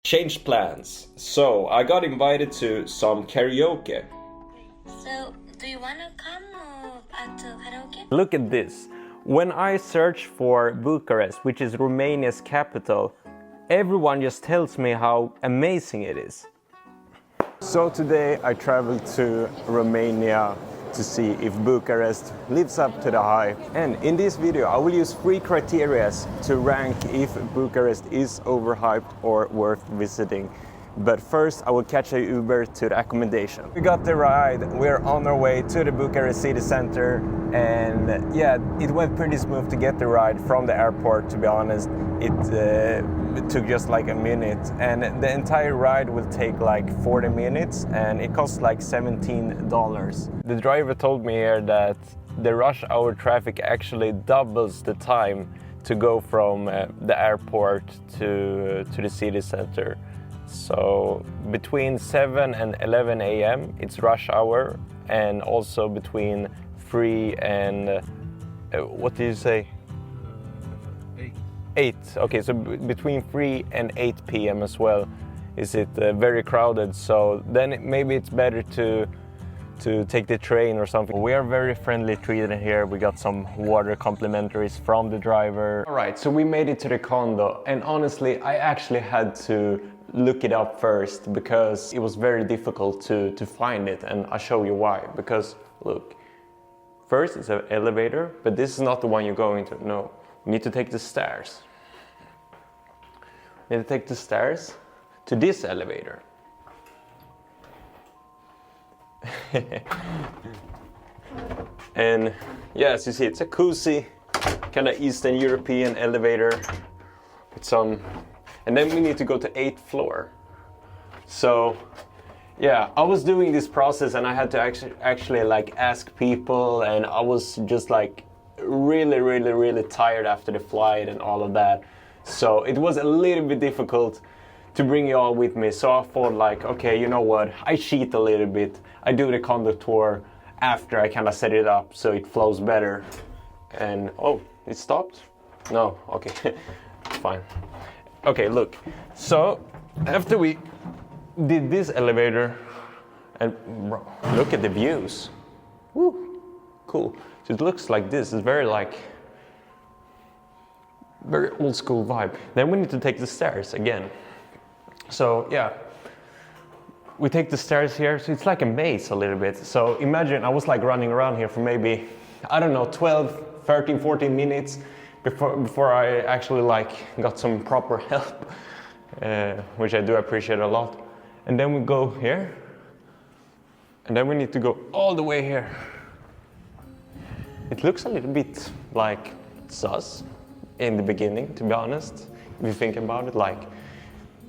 Changed plans. So I got invited to some karaoke. So, do you wanna come at karaoke? Look at this. When I search for Bucharest, which is Romania's capital, everyone just tells me how amazing it is. So today I traveled to Romania to see if Bucharest lives up to the hype. And in this video I will use 3 criteria to rank if Bucharest is overhyped or worth visiting. But first I will catch a Uber to the accommodation. We got the ride, we're on our way to the Bucharest city center, and yeah, it went pretty smooth to get the ride from the airport, to be honest. It took just like a minute, and the entire ride will take like 40 minutes and it costs like $17. The driver told me here that the rush hour traffic actually doubles the time to go from the airport to the city center. So between 7 and 11 a.m. it's rush hour, and also between 3 and what did you say? 8. Okay, so between 3 and 8 p.m. as well is it very crowded. So then maybe it's better to take the train or something. We are very friendly treated here. We got some water complimentaries from the driver. All right, so we made it to the condo, and honestly I actually had to look it up first because it was very difficult to find it, and I'll show you why. Because look, first it's an elevator, but this is not the one you're going to. No, you need to take the stairs. You need to take the stairs to this elevator. And yeah, as you see, it's a cozy kind of Eastern European elevator with some, and then we need to go to 8th floor. So yeah, I was doing this process and I had to actually like ask people, and I was just like really tired after the flight and all of that. So it was a little bit difficult to bring you all with me. So I thought like, okay, you know what, I cheat a little bit. I do the condo tour after I kind of set it up so it flows better. And oh, it stopped? No, okay, fine. Okay, look, so after we did this elevator, and bro, look at the views. Woo, cool. So it looks like this. It's very old school vibe. Then we need to take the stairs again. So yeah, we take the stairs here. So it's like a maze a little bit. So imagine I was like running around here for maybe, I don't know, 12, 13, 14 minutes before I actually like got some proper help, which I do appreciate a lot. And then we go here, and then we need to go all the way here. It looks a little bit like sus in the beginning, to be honest. If you think about it, like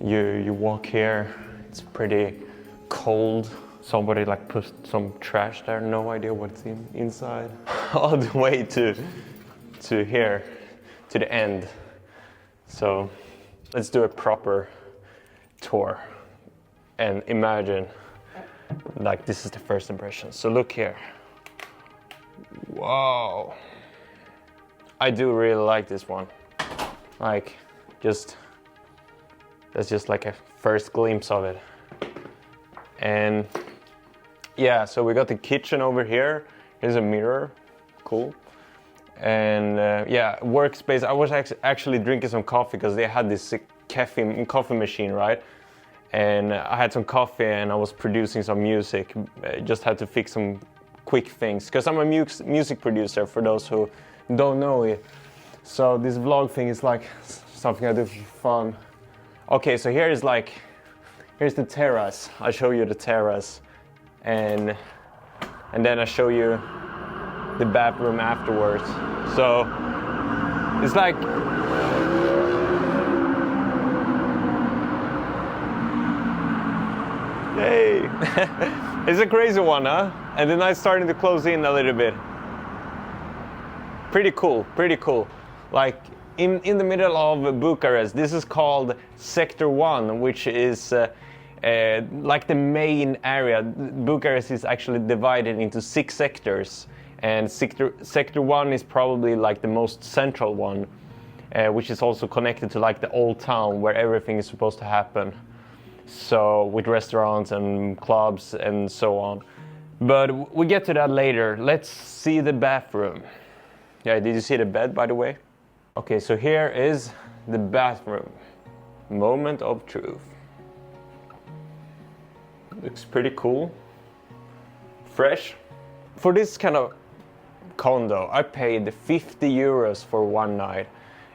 you walk here, it's pretty cold. Somebody like put some trash there, no idea what's inside. All the way to here, to the end. So let's do a proper tour and imagine like this is the first impression. So look here. Wow, I do really like this one. Like, that's just like a first glimpse of it. And yeah, so we got the kitchen over here. Here's a mirror, cool. And yeah, workspace. I was actually drinking some coffee because they had this coffee machine, right? And I had some coffee and I was producing some music. I just had to fix some quick things because I'm a music producer, for those who don't know it. So this vlog thing is like something I do for fun. Okay, so here's the terrace. I'll show you the terrace, and then I'll show you the bathroom afterwards. So it's like, hey, it's a crazy one, huh? And the night's starting to close in a little bit. Pretty cool, pretty cool. Like in the middle of Bucharest, this is called Sector 1, which is like the main area. Bucharest is actually divided into 6 sectors, and sector 1 is probably like the most central one. which is also connected to like the old town where everything is supposed to happen. So with restaurants and clubs and so on. But we get to that later. Let's see the bathroom. Yeah, did you see the bed, by the way? Okay, so here is the bathroom. Moment of truth. Looks pretty cool. Fresh. For this kind of condo, I paid 50 euros for one night.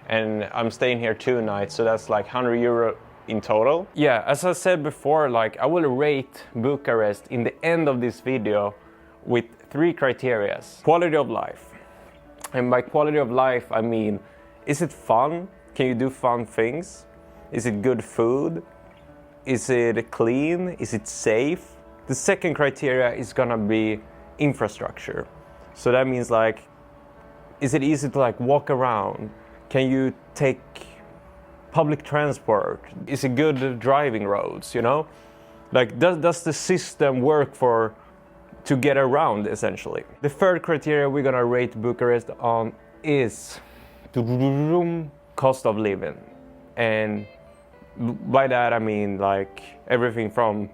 And I'm staying here 2 nights, so that's like 100 euro in total. Yeah, as I said before, like I will rate Bucharest in the end of this video with 3 criteria. Quality of life. And by quality of life, I mean, is it fun? Can you do fun things? Is it good food? Is it clean? Is it safe? The second criteria is gonna be infrastructure. So that means like, is it easy to like walk around? Can you take public transport? Is it good driving roads, you know? Like, does the system work to get around, essentially? The third criteria we're gonna rate Bucharest on is cost of living. And by that I mean like everything from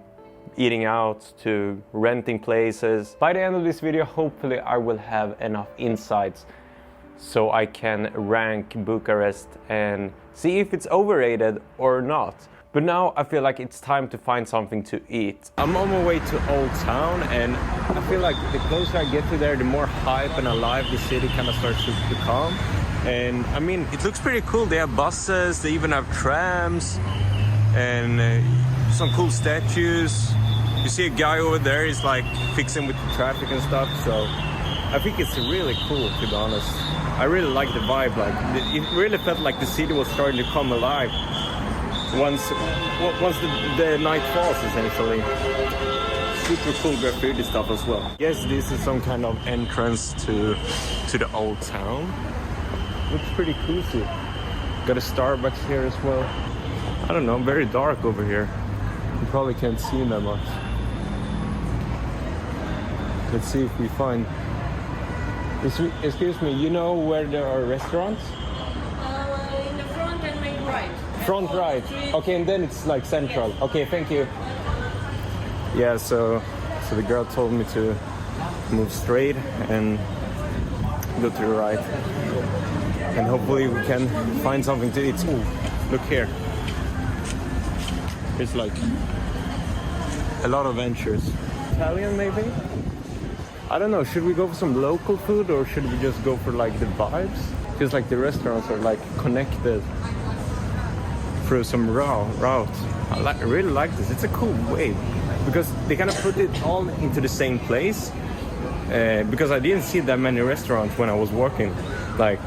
eating out to renting places. By the end of this video, hopefully I will have enough insights so I can rank Bucharest and see if it's overrated or not. But now I feel like it's time to find something to eat. I'm on my way to Old Town, and I feel like the closer I get to there, the more hype and alive the city kind of starts to become. And I mean, it looks pretty cool. They have buses, they even have trams, and some cool statues. You see a guy over there, he's like fixing with the traffic and stuff, so I think it's really cool, to be honest. I really like the vibe. Like, it really felt like the city was starting to come alive once the night falls, essentially. Super cool graffiti stuff as well. Yes, this is some kind of entrance to the old town. Looks pretty cozy. Got a Starbucks here as well. I don't know, very dark over here. You probably can't see that much. Let's see if we find... Excuse me, you know where there are restaurants? In the front and make right. Front right. Okay, and then it's like central. Yes. Okay, thank you. Yeah, so the girl told me to move straight and go to the right. And hopefully we can find something to eat. Ooh, look here. It's like a lot of ventures. Italian maybe? I don't know, should we go for some local food or should we just go for like the vibes? Feels like the restaurants are like connected through some route. I really like this, it's a cool way. Because they kind of put it all into the same place. Because I didn't see that many restaurants when I was walking like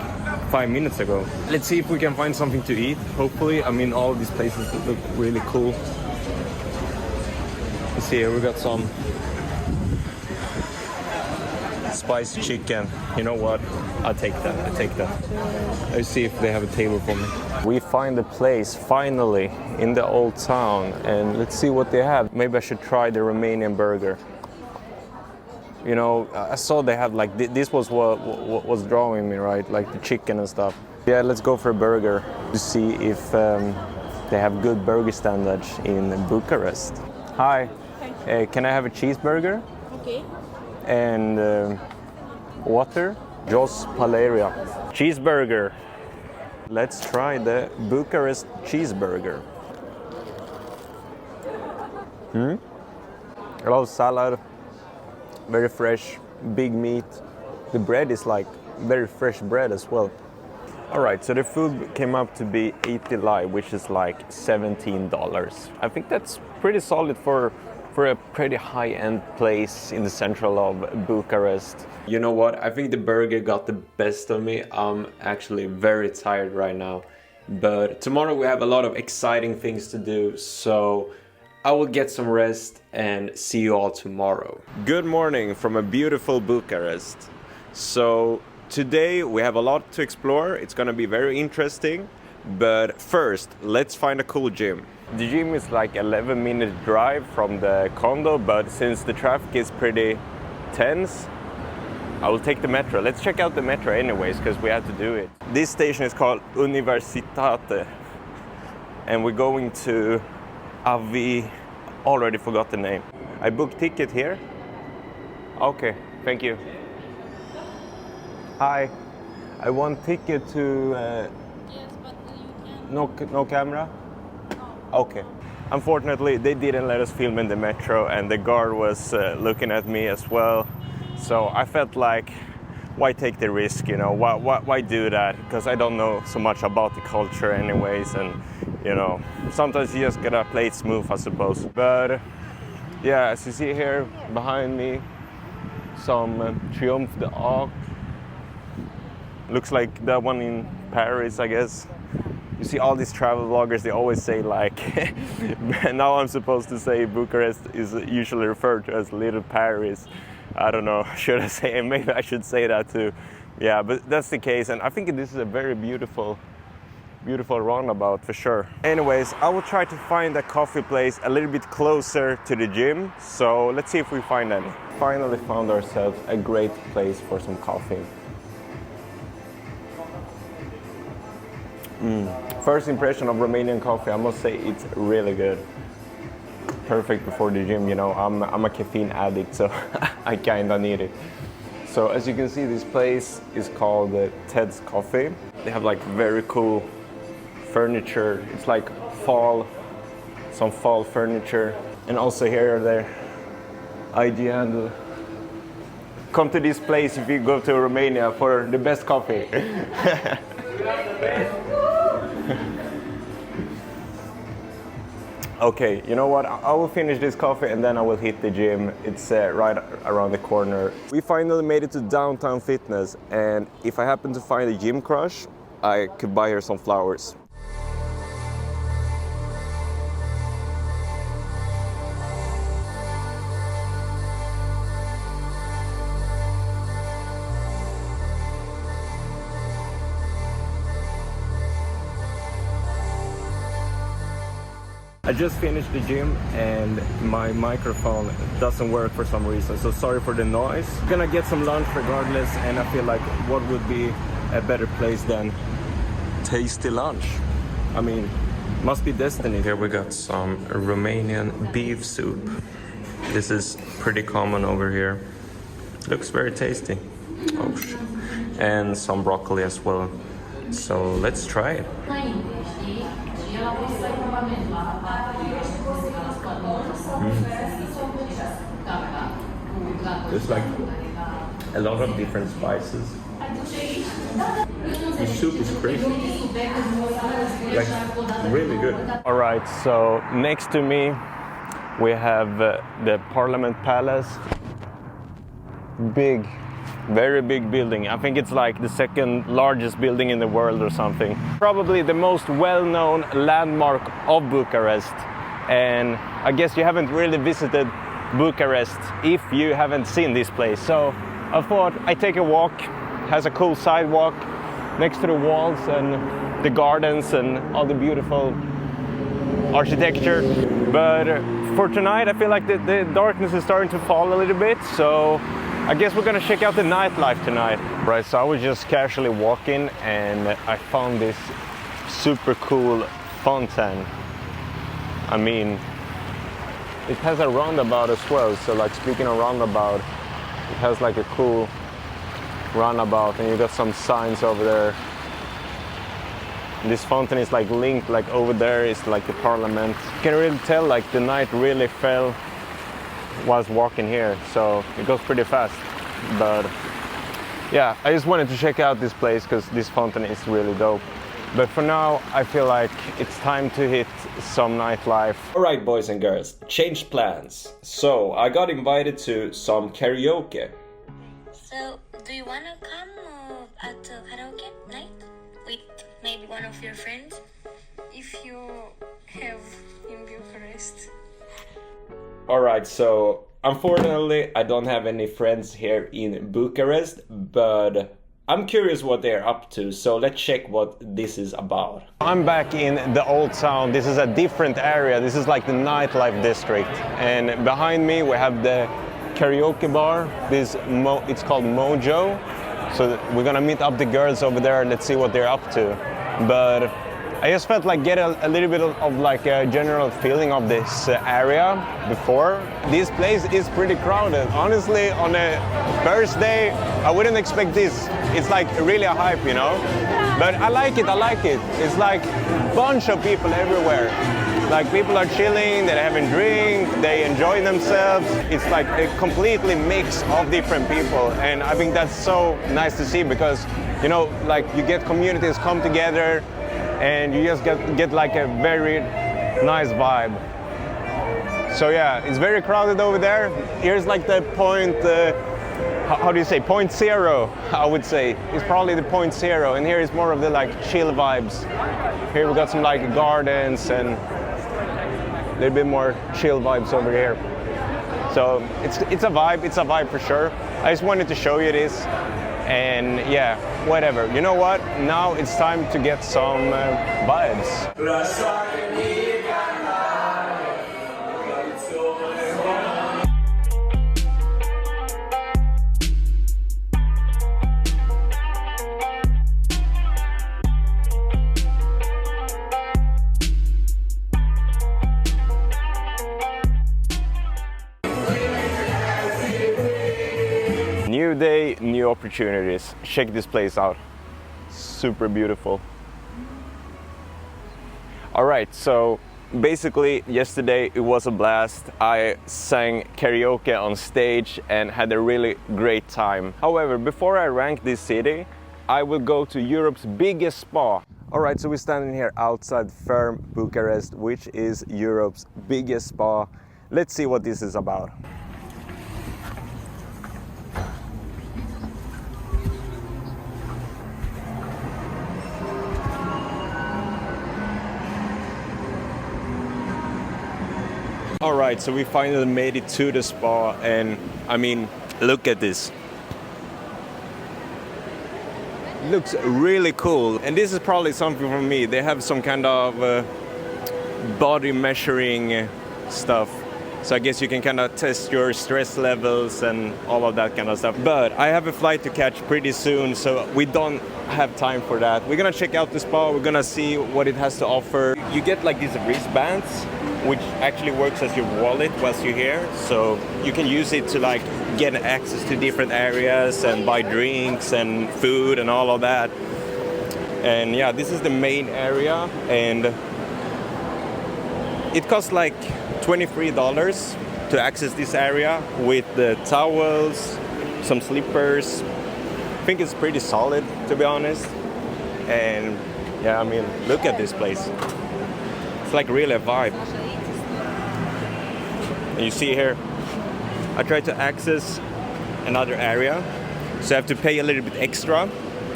5 minutes ago. Let's see if we can find something to eat, hopefully. I mean, all these places look really cool. Let's see here, we got some spiced chicken. You know what? I'll take that. Let's see if they have a table for me. We find a place finally in the old town, and let's see what they have. Maybe I should try the Romanian burger. You know, I saw they have like this was what was drawing me, right? Like the chicken and stuff. Yeah, let's go for a burger to see if they have good burger standards in Bucharest. Hi. Can I have a cheeseburger? Okay. And water. Jos Paleria. Cheeseburger. Let's try the Bucharest cheeseburger. A lot of salad, very fresh, big meat. The bread is like very fresh bread as well. All right, so the food came up to be 80 lei, which is like $17. I think that's pretty solid for a pretty high-end place in the central of Bucharest. You know what? I think the burger got the best of me. I'm actually very tired right now. But tomorrow we have a lot of exciting things to do, so I will get some rest and see you all tomorrow. Good morning from a beautiful Bucharest. So today we have a lot to explore. It's gonna be very interesting. But first, let's find a cool gym. The gym is like 11-minute drive from the condo, but since the traffic is pretty tense, I will take the metro. Let's check out the metro anyways, because we had to do it. This station is called Universitate, and we're going to Avi. Already forgot the name. I booked ticket here. Okay, thank you. Hi, I want ticket to. Yes, but you can. No camera. Okay. Unfortunately, they didn't let us film in the metro, and the guard was looking at me as well. So I felt like, why take the risk? You know, why do that? Because I don't know so much about the culture, anyways, and you know, sometimes you just gotta play it smooth, I suppose. But yeah, as you see here behind me, some Triomphe d'Arc. Looks like that one in Paris, I guess. You see all these travel vloggers, they always say like, now I'm supposed to say Bucharest is usually referred to as Little Paris. I don't know, should I say, and maybe I should say that too. Yeah, but that's the case, and I think this is a very beautiful roundabout for sure. Anyways, I will try to find a coffee place a little bit closer to the gym, so let's see if we find any. Finally found ourselves a great place for some coffee. First impression of Romanian coffee, I must say it's really good. Perfect before the gym, you know, I'm a caffeine addict, so I kinda need it. So as you can see, this place is called Ted's Coffee. They have like very cool furniture. It's like some fall furniture. And also here their ID handle. Come to this place if you go to Romania for the best coffee. Okay, you know what? I will finish this coffee and then I will hit the gym. It's right around the corner. We finally made it to Downtown Fitness, and if I happen to find a gym crush, I could buy her some flowers. I just finished the gym and my microphone doesn't work for some reason, so sorry for the noise. I'm gonna get some lunch regardless, and I feel like what would be a better place than tasty lunch? I mean, must be destiny. Here we got some Romanian beef soup. This is pretty common over here. Looks very tasty. Oh shit. And some broccoli as well. So let's try it. There's like a lot of different spices. The soup is crazy. Like really good. All right, so next to me we have the Parliament Palace. Big, very big building. I think it's like the second largest building in the world or something. Probably the most well-known landmark of Bucharest. And I guess you haven't really visited Bucharest if you haven't seen this place. So I thought I'd take a walk. Has a cool sidewalk next to the walls and the gardens and all the beautiful architecture. But for tonight, I feel like the darkness is starting to fall a little bit. So I guess we're gonna check out the nightlife tonight. Right, so I was just casually walking and I found this super cool fountain. I mean, it has a roundabout as well. So like speaking of roundabout, it has like a cool roundabout and you got some signs over there. And this fountain is like linked, like over there is like the parliament. You can really tell like the night really fell whilst walking here, so it goes pretty fast. But yeah, I just wanted to check out this place because this fountain is really dope. But for now, I feel like it's time to hit some nightlife. Alright boys and girls, changed plans. So I got invited to some karaoke. So, do you wanna come at karaoke night with maybe one of your friends? If you have in Bucharest. Alright, so unfortunately I don't have any friends here in Bucharest, but I'm curious what they're up to, so let's check what this is about. I'm back in the old town. This is a different area. This is like the nightlife district. And behind me we have the karaoke bar. It's called Mojo. So we're gonna meet up the girls over there. Let's see what they're up to. But I just felt like get a little bit of like a general feeling of this area before. This place is pretty crowded. Honestly, on a first day, I wouldn't expect this. It's like really a hype, you know? But I like it. It's like a bunch of people everywhere. Like people are chilling, they're having drink, they enjoy themselves. It's like a completely mix of different people. And I think that's so nice to see because, you know, like you get communities come together and you just get like a very nice vibe. So yeah, it's very crowded over there. Here's like the point, how do you say, point zero, I would say. It's probably the point zero. And here is more of the like chill vibes. Here we got some like gardens and a little bit more chill vibes over here. So it's a vibe for sure. I just wanted to show you this. And yeah, whatever. You know what? Now it's time to get some vibes. New day, new opportunities. Check this place out. Super beautiful. All right, so basically yesterday it was a blast. I sang karaoke on stage and had a really great time. However, before I rank this city, I will go to Europe's biggest spa. All right, so we're standing here outside Therme, Bucharest, which is Europe's biggest spa. Let's see what this is about. All right, so we finally made it to the spa, and I mean, look at this. Looks really cool, and this is probably something for me. They have some kind of body measuring stuff, so I guess you can kind of test your stress levels and all of that kind of stuff. But I have a flight to catch pretty soon, so we don't have time for that. We're gonna check out the spa. We're gonna see what it has to offer. You get like these wristbands, which actually works as your wallet whilst you're here. So you can use it to like get access to different areas and buy drinks and food and all of that. And yeah, this is the main area, and it costs like $23 to access this area with the towels, some slippers. I think it's pretty solid, to be honest. And yeah, I mean, look at this place. It's like really a vibe. And you see here, I tried to access another area, so I have to pay a little bit extra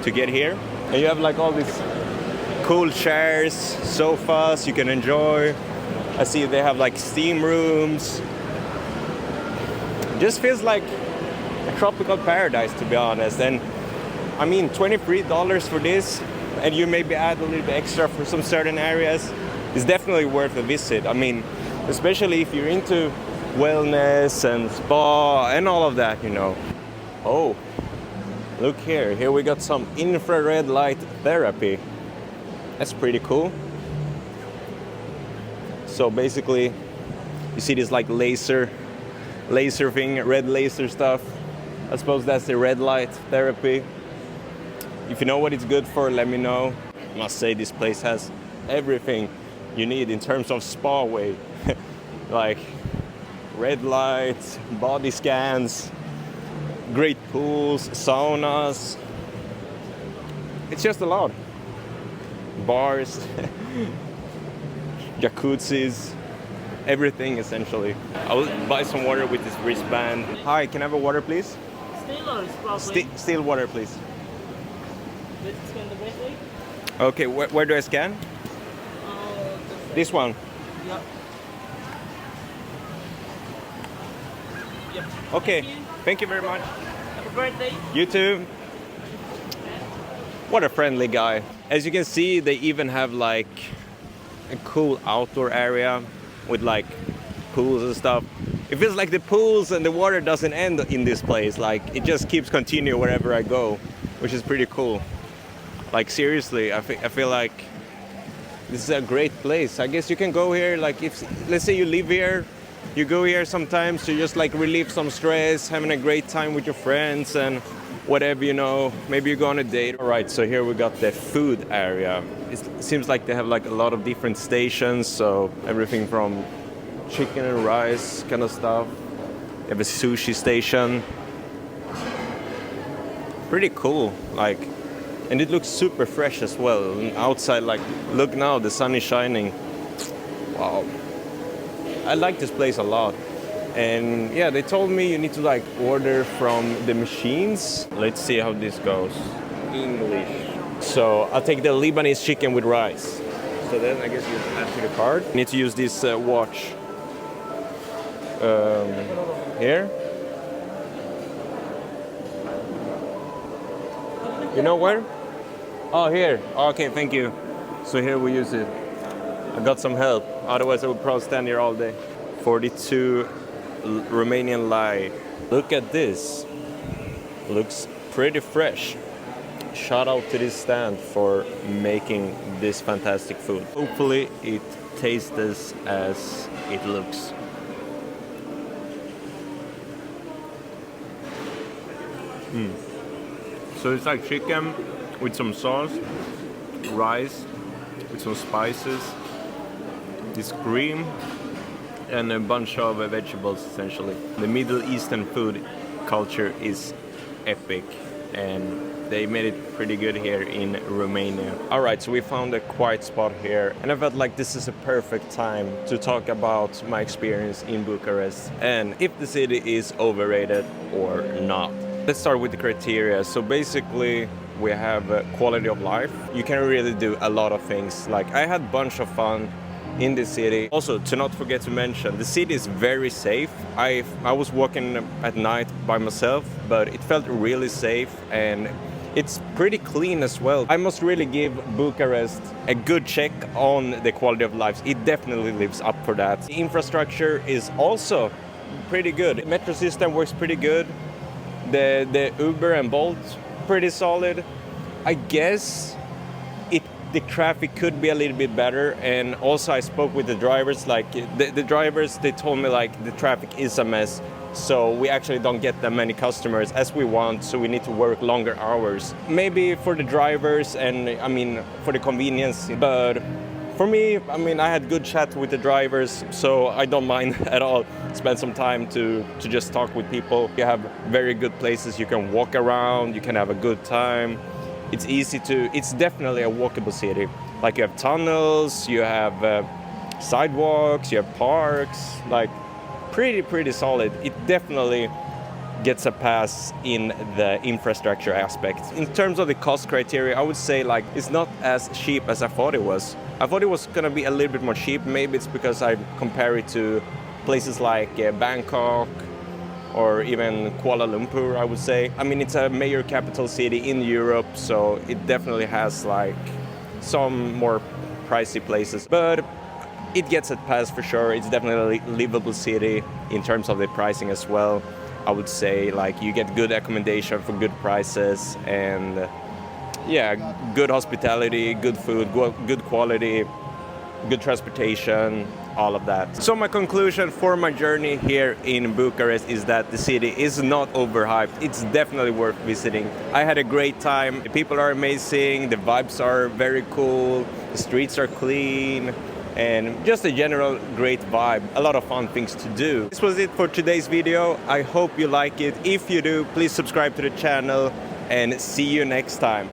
to get here. And you have like all these cool chairs, sofas you can enjoy. I see they have like steam rooms. Just feels like a tropical paradise, to be honest. And I mean, $23 for this, and you maybe add a little bit extra for some certain areas, is definitely worth a visit. I mean, especially if you're into wellness and spa and all of that, you know. Oh, look here. Here we got some infrared light therapy. That's pretty cool. So basically, you see this like laser thing, red laser stuff. I suppose that's the red light therapy. If you know what it's good for, let me know. I must say this place has everything you need in terms of spa way. Like red lights, body scans, great pools, saunas. It's just a lot. Bars, jacuzzis, everything essentially. I will buy some water with this wristband. Hi, can I have a water, please? Still or probably? Still water, please. Let's scan the bracelet. Okay, where do I scan? This one. Yep. Yep. Okay, thank you very much. Happy birthday. You too. What a friendly guy. As you can see, they even have like a cool outdoor area with like pools and stuff. It feels like the pools and the water doesn't end in this place. Like it just keeps continuing wherever I go, which is pretty cool. Like seriously, I feel like this is a great place. I guess you can go here, like if, let's say you live here, you go here sometimes to just like relieve some stress, having a great time with your friends and whatever, you know, maybe you go on a date. All right, so here we got the food area. It seems like they have like a lot of different stations, so everything from chicken and rice kind of stuff. They have a sushi station. Pretty cool, like, and it looks super fresh as well. And outside, like, look now, the sun is shining. Wow. I like this place a lot. And yeah, they told me you need to like order from the machines. Let's see how this goes. English. So I'll take the Lebanese chicken with rice. So then I guess you add to the card. You need to use this watch. Here. You know where? Oh, here. Okay, thank you. So here we use it. I got some help. Otherwise I would probably stand here all day. 42 Romanian lei. Look at this. Looks pretty fresh. Shout out to this stand for making this fantastic food. Hopefully it tastes as it looks. So it's like chicken with some sauce, rice with some spices, this cream, and a bunch of vegetables essentially. The Middle Eastern food culture is epic and they made it pretty good here in Romania. All right, so we found a quiet spot here and I felt like this is a perfect time to talk about my experience in Bucharest and if the city is overrated or not. Let's start with the criteria. So basically we have quality of life. You can really do a lot of things. Like I had a bunch of fun in the city. Also, to not forget to mention, the city is very safe. I was walking at night by myself, but it felt really safe and it's pretty clean as well. I must really give Bucharest a good check on the quality of life. It definitely lives up for that. The infrastructure is also pretty good. The metro system works pretty good. The Uber and Bolt, pretty solid. I guess the traffic could be a little bit better, and also I spoke with the drivers, like the drivers, they told me like the traffic is a mess, so we actually don't get that many customers as we want, so we need to work longer hours. Maybe for the drivers and I mean for the convenience, but for me, I mean, I had good chat with the drivers, so I don't mind at all. Spend some time to just talk with people. You have very good places you can walk around, you can have a good time. It's easy to, it's definitely a walkable city. Like you have tunnels, you have sidewalks, you have parks, like pretty solid. It definitely gets a pass in the infrastructure aspect. In terms of the cost criteria, I would say like it's not as cheap as I thought it was. I thought it was gonna be a little bit more cheap. Maybe it's because I compare it to places like Bangkok or even Kuala Lumpur, I would say. I mean, it's a major capital city in Europe, so it definitely has like some more pricey places, but it gets a pass for sure. It's definitely a livable city in terms of the pricing as well. I would say like you get good accommodation for good prices and yeah, good hospitality, good food, good quality, good transportation, all of that. So my conclusion for my journey here in Bucharest is that the city is not overhyped. It's definitely worth visiting. I had a great time. The people are amazing, the vibes are very cool, the streets are clean, and just a general great vibe. A lot of fun things to do. This was it for today's video. I hope you like it. If you do, please subscribe to the channel and see you next time.